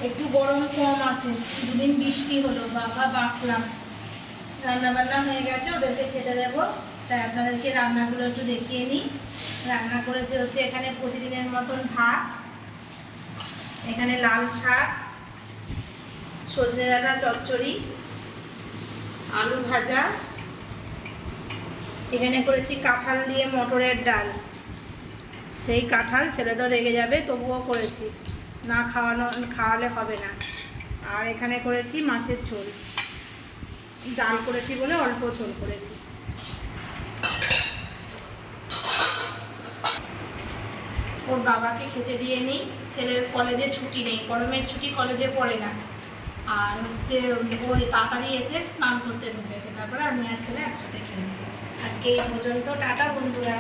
একটু গরম কম আছে, দুদিন বৃষ্টি হলো, বাবা বাঁচলাম। রান্না বান্না হয়ে গেছে, ওদেরকে খেতে দেবো। তাই আপনাদেরকে রান্নাগুলো একটু দেখিয়ে নিই। রান্না করেছে হচ্ছে এখানে প্রতিদিনের মতন ভাত, এখানে লাল শাক, সজনে ডাঁটা চচ্চড়ি, আলু ভাজা, এখানে করেছি কাঁঠাল দিয়ে মটরের ডাল। সেই কাঁঠাল ছেলে তো রেগে যাবে, তবুও করেছি, না খাওয়ালে হবে না। আর এখানে করেছি মাছের ঝোল, ডাল করেছি বলে অল্প ঝোল করেছি। ওর বাবাকে খেতে দিয়ে নিই। ছেলের কলেজে ছুটি নেই, গরমের ছুটি, কলেজে পড়ে না। আর হচ্ছে ওই তাড়াতাড়ি এসে স্নান করতে ঢুকেছে, তারপরে আমি আর ছেলে একসাথে খেয়ে নেব। আজকে এই পর্যন্ত, টাটা বন্ধুরা।